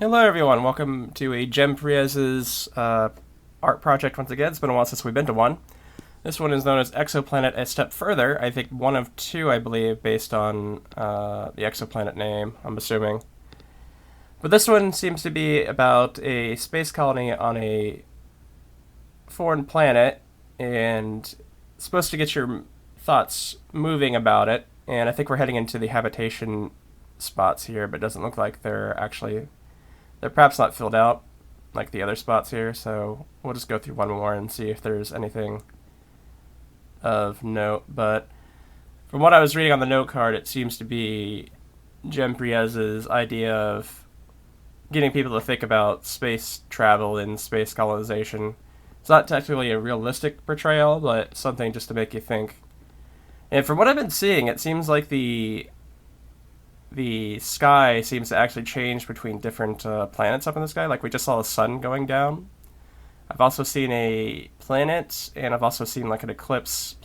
Hello, everyone. Welcome to a Preiz's art project once again. It's been a while since we've been to one. This one is known as Exoplanet A Step Further. I think one of two, I believe, based on the Exoplanet name, I'm assuming. But this one seems to be about a space colony on a foreign planet and it's supposed to get your thoughts moving about it. And I think we're heading into the habitation spots here, but it doesn't look like they're perhaps not filled out like the other spots here, so we'll just go through one more and see if there's anything of note. But from what I was reading on the note card, it seems to be Preiz's idea of getting people to think about space travel and space colonization. It's not technically a realistic portrayal, but something just to make you think. And from what I've been seeing, it seems like the sky seems to actually change between different planets up in the sky. Like we just saw the sun going down. I've also seen a planet, and I've also seen like an eclipse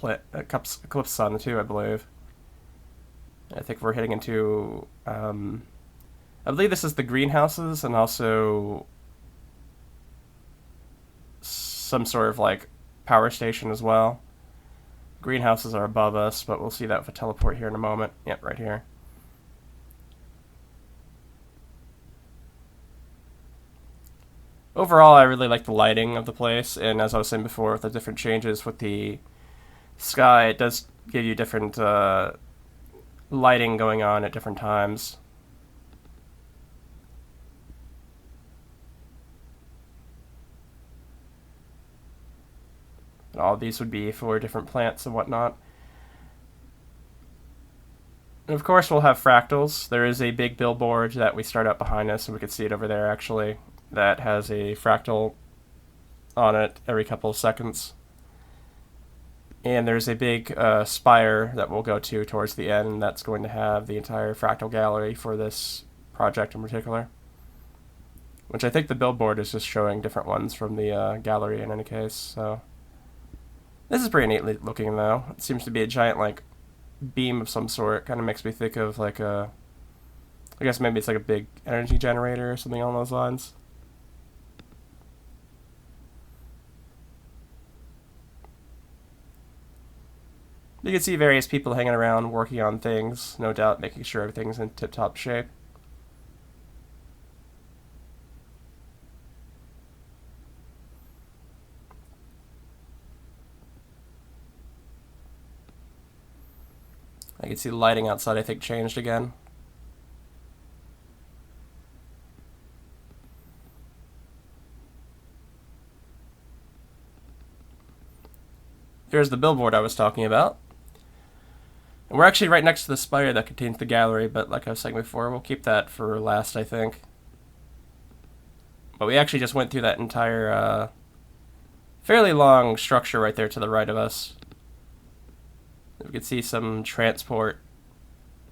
sun too, I believe. I think we're heading into. I believe this is the greenhouses, and also some sort of like power station as well. Greenhouses are above us, but we'll see that with a teleport here in a moment. Yep, right here. Overall, I really like the lighting of the place, and as I was saying before, with the different changes with the sky, it does give you different lighting going on at different times. And all of these would be for different plants and whatnot. And of course, we'll have fractals. There is a big billboard that we start up behind us, and we can see it over there actually, that has a fractal on it every couple of seconds. And there's a big spire that we'll go to towards the end that's going to have the entire Fractal Gallery for this project in particular. Which I think the billboard is just showing different ones from the gallery in any case. So this is pretty neatly looking though. It seems to be a giant like beam of some sort. Kind of makes me think of like I guess maybe it's like a big energy generator or something along those lines. You can see various people hanging around working on things, no doubt making sure everything's in tip-top shape. I can see the lighting outside I think changed again. There's the billboard I was talking about. And we're actually right next to the spire that contains the gallery, but like I was saying before, we'll keep that for last, I think. But we actually just went through that entire fairly long structure right there to the right of us. We can see some transport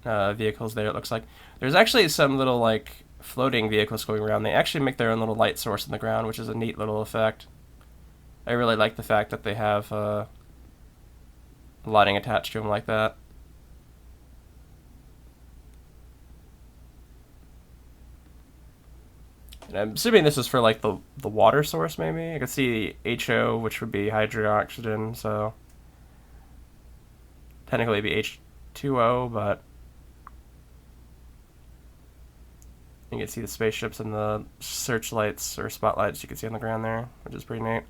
vehicles there, it looks like. There's actually some little like floating vehicles going around. They actually make their own little light source in the ground, which is a neat little effect. I really like the fact that they have lighting attached to them like that. And I'm assuming this is for like the water source maybe. I can see HO, which would be hydrogen oxygen, so technically it'd be H2O, but you can see the spaceships and the searchlights or spotlights you can see on the ground there, which is pretty neat.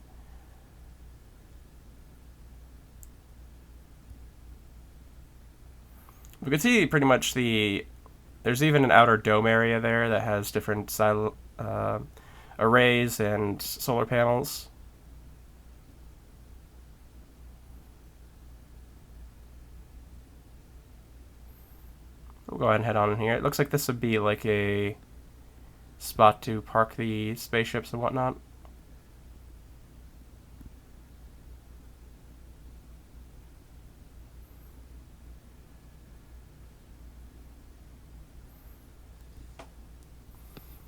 We can see pretty much there's even an outer dome area there that has different arrays and solar panels. We'll go ahead and head on in here. It looks like this would be like a spot to park the spaceships and whatnot.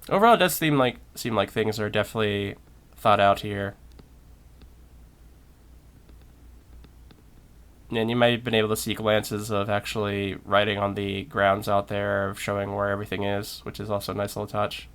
Overall, it does seem like things are definitely thought out here. And you might have been able to see glances of actually writing on the grounds out there, of showing where everything is, which is also a nice little touch.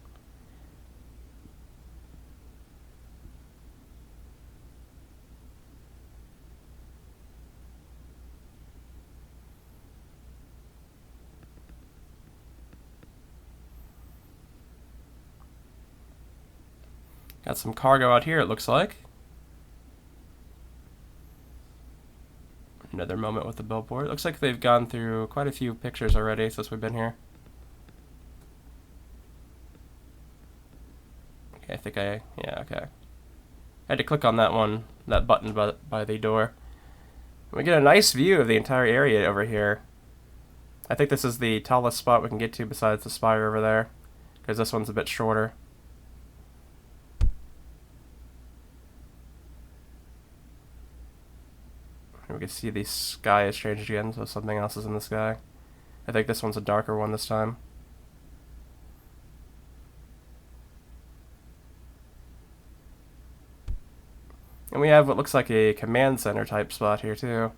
Got some cargo out here, it looks like. Another moment with the billboard. It looks like they've gone through quite a few pictures already since we've been here. Okay, I think yeah, okay. I had to click on that one, that button by the door. We get a nice view of the entire area over here. I think this is the tallest spot we can get to besides the spire over there, because this one's a bit shorter. We can see the sky has changed again, so something else is in the sky. I think this one's a darker one this time. And we have what looks like a command center type spot here too.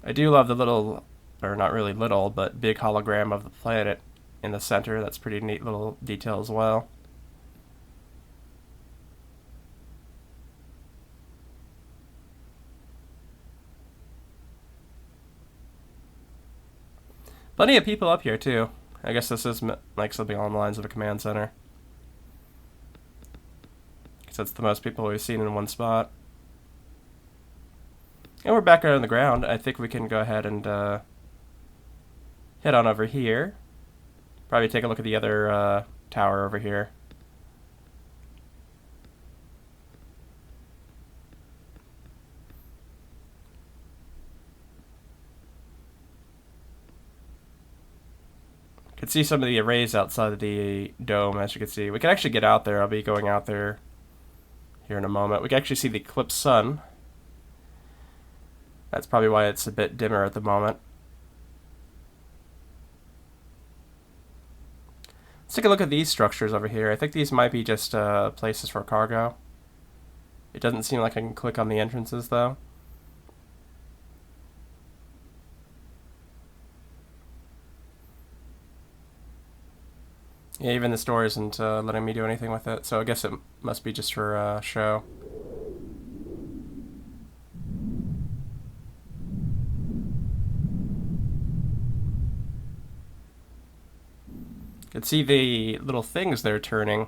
I do love the little, or not really little, but big hologram of the planet in the center. That's pretty neat little detail as well. Plenty of people up here too. I guess this is like something along the lines of a command center. Because that's the most people we've seen in one spot. And we're back out on the ground. I think we can go ahead and head on over here. Probably take a look at the other tower over here. Could see some of the arrays outside of the dome, as you can see. We can actually get out there. I'll be going out there here in a moment. We can actually see the eclipsed sun. That's probably why it's a bit dimmer at the moment. Let's take a look at these structures over here. I think these might be just places for cargo. It doesn't seem like I can click on the entrances, though. Yeah, even the store isn't letting me do anything with it, so I guess it must be just for show. You can see the little things they're turning.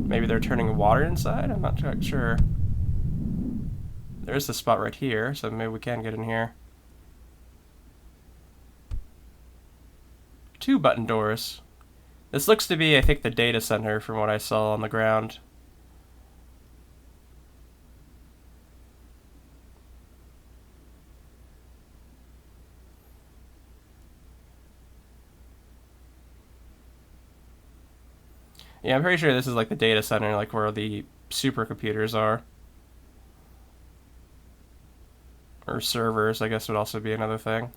Maybe they're turning water inside? I'm not quite sure. There's the spot right here, so maybe we can get in here. 2 button doors. This looks to be, I think, the data center from what I saw on the ground. Yeah, I'm pretty sure this is like the data center, like where the supercomputers are. Or servers, I guess, would also be another thing.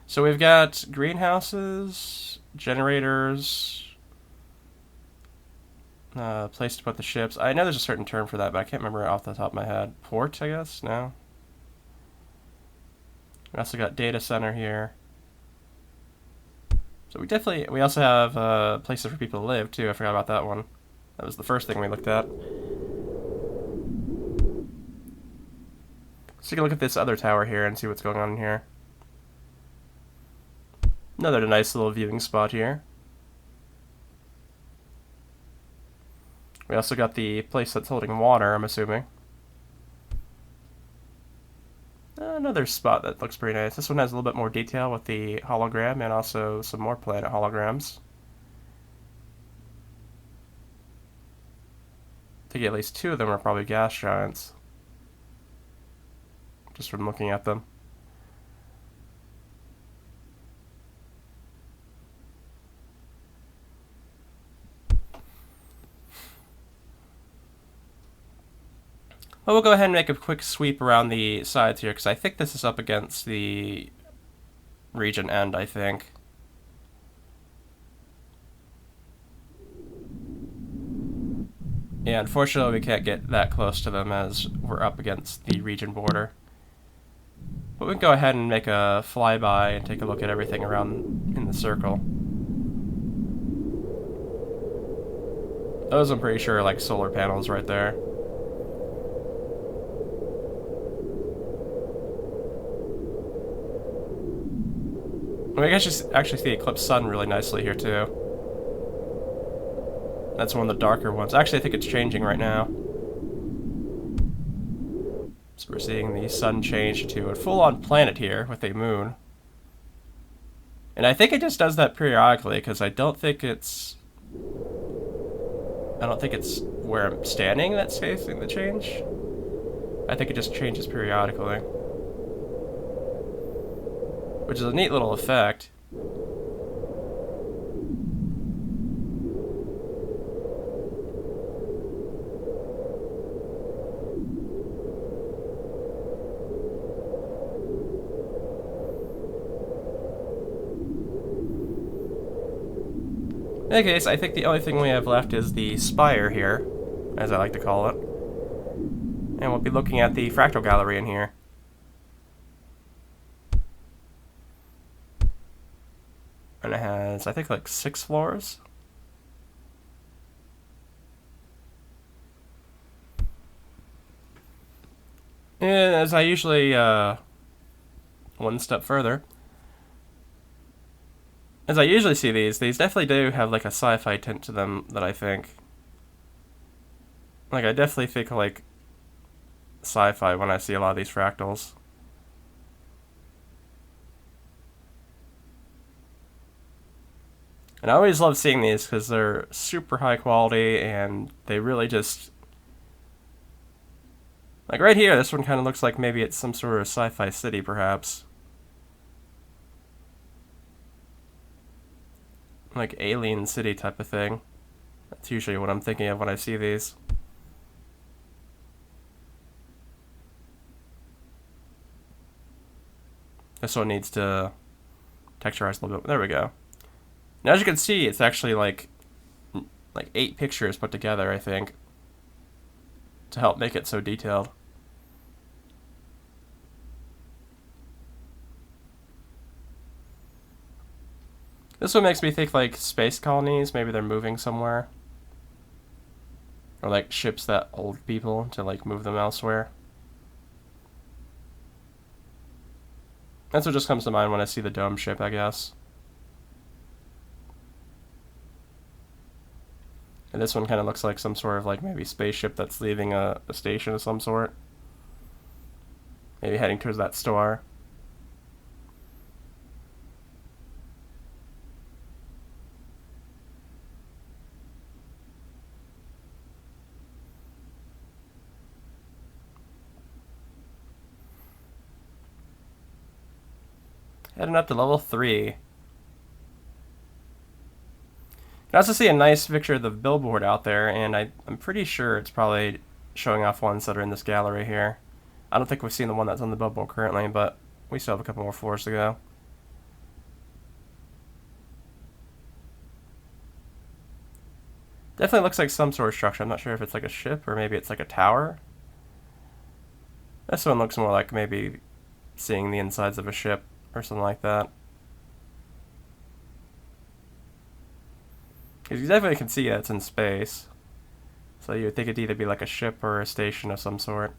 So we've got greenhouses, generators, place to put the ships. I know there's a certain term for that, but I can't remember it off the top of my head. Port, I guess? No? We also got data center here. So we also have places for people to live, too. I forgot about that one. That was the first thing we looked at. Let's take a look at this other tower here and see what's going on in here. Another nice little viewing spot here. We also got the place that's holding water, I'm assuming. Another spot that looks pretty nice. This one has a little bit more detail with the hologram and also some more planet holograms. I think at least 2 of them are probably gas giants. Just from looking at them. Well, we'll go ahead and make a quick sweep around the sides here, because I think this is up against the region end, I think. Yeah, unfortunately we can't get that close to them as we're up against the region border. But we can go ahead and make a flyby and take a look at everything around in the circle. Those I'm pretty sure are like solar panels right there. We can actually see the eclipse sun really nicely here too. That's one of the darker ones. Actually, I think it's changing right now. So we're seeing the sun change to a full-on planet here with a moon. And I think it just does that periodically because I don't think it's where I'm standing that's facing the change. I think it just changes periodically. Which is a neat little effect. In any case, I think the only thing we have left is the spire here, as I like to call it. And we'll be looking at the Fractal Gallery in here. And it has, I think, like 6 floors. And as I usually, one step further, as I usually see these definitely do have like a sci-fi tint to them that I think. Like, I definitely think like sci-fi when I see a lot of these fractals. And I always love seeing these because they're super high quality and they really just... Like right here, this one kind of looks like maybe it's some sort of sci-fi city, perhaps. Like alien city type of thing. That's usually what I'm thinking of when I see these. This one needs to texturize a little bit. There we go. Now, as you can see, it's actually like 8 pictures put together, I think, to help make it so detailed. This one makes me think like space colonies, maybe they're moving somewhere. Or like ships that hold people to like move them elsewhere. That's what just comes to mind when I see the dome ship, I guess. And this one kind of looks like some sort of like maybe spaceship that's leaving a station of some sort. Maybe heading towards that star. Heading up to level 3. You can also see a nice picture of the billboard out there, and I'm pretty sure it's probably showing off ones that are in this gallery here. I don't think we've seen the one that's on the billboard currently, but we still have a couple more floors to go. Definitely looks like some sort of structure. I'm not sure if it's like a ship or maybe it's like a tower. This one looks more like maybe seeing the insides of a ship or something like that. Because you definitely can see that it's in space. So you would think it'd either be like a ship or a station of some sort.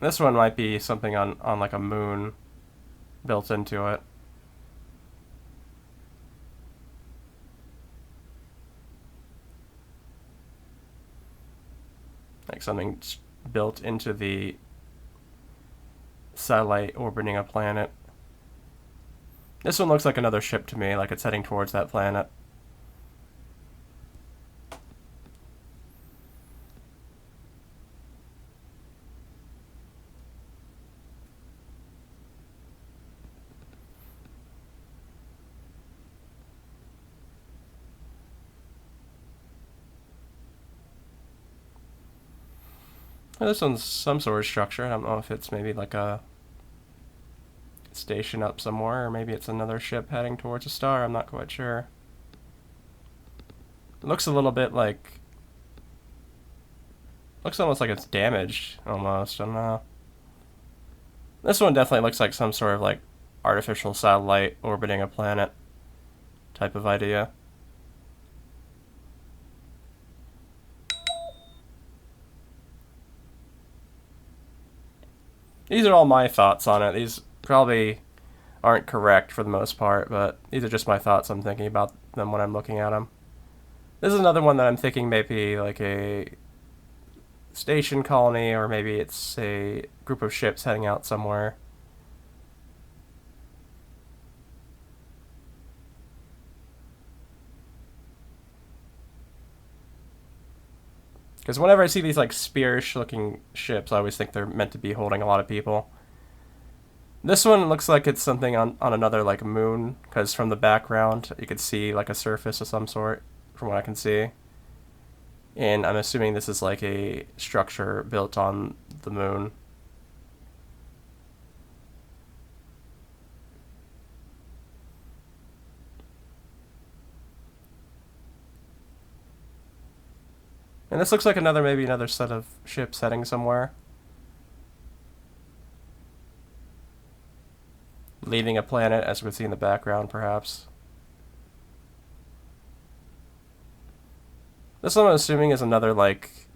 This one might be something on like a moon built into it. Like something built into the satellite orbiting a planet. This one looks like another ship to me, like it's heading towards that planet. Well, this one's some sort of structure. I don't know if it's maybe like a station up somewhere, or maybe it's another ship heading towards a star. I'm not quite sure. It looks a little bit like... Looks almost like it's damaged, almost. I don't know. This one definitely looks like some sort of, like, artificial satellite orbiting a planet type of idea. These are all my thoughts on it. These probably aren't correct for the most part, but these are just my thoughts. I'm thinking about them when I'm looking at them. This is another one that I'm thinking may be like a station colony, or maybe it's a group of ships heading out somewhere. Because whenever I see these like spearish looking ships, I always think they're meant to be holding a lot of people. This one looks like it's something on another like moon, because from the background you could see like a surface of some sort, from what I can see. And I'm assuming this is like a structure built on the moon. And this looks like maybe another set of ships heading somewhere. Leaving a planet, as we can see in the background, perhaps. This one I'm assuming is another, like,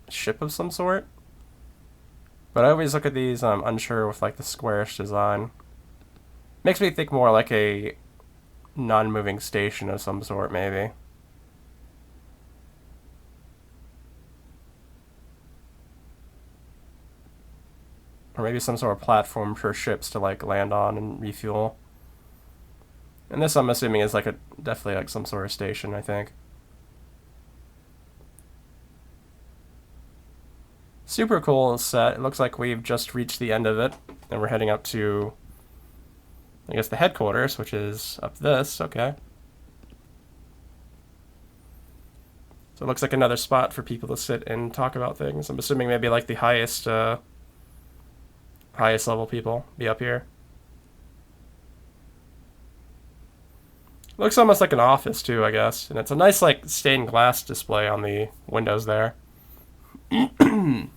ship of some sort. But I always look at these, I'm unsure with, like, the squarish design. Makes me think more like a non-moving station of some sort, maybe. Or maybe some sort of platform for ships to, like, land on and refuel. And this, I'm assuming, is, like, definitely, like, some sort of station, I think. Super cool set. It looks like we've just reached the end of it. And we're heading up to, I guess, the headquarters, which is up this. Okay. So it looks like another spot for people to sit and talk about things. I'm assuming maybe, like, the highest level people be up here. Looks almost like an office too, I guess. And it's a nice like stained glass display on the windows there. I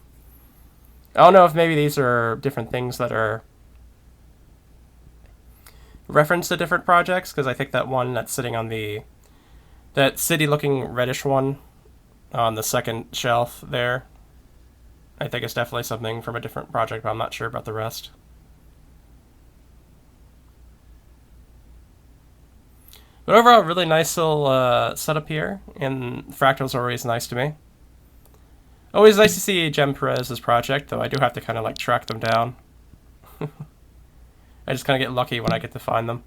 don't know if maybe these are different things that are referenced to different projects, because I think that one that's sitting on that city looking reddish one on the second shelf there, I think it's definitely something from a different project, but I'm not sure about the rest. But overall, really nice little setup here, and fractals are always nice to me. Always nice to see Preiz's project, though I do have to kind of like track them down. I just kind of get lucky when I get to find them.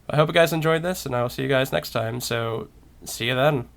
I hope you guys enjoyed this, and I will see you guys next time, so see you then.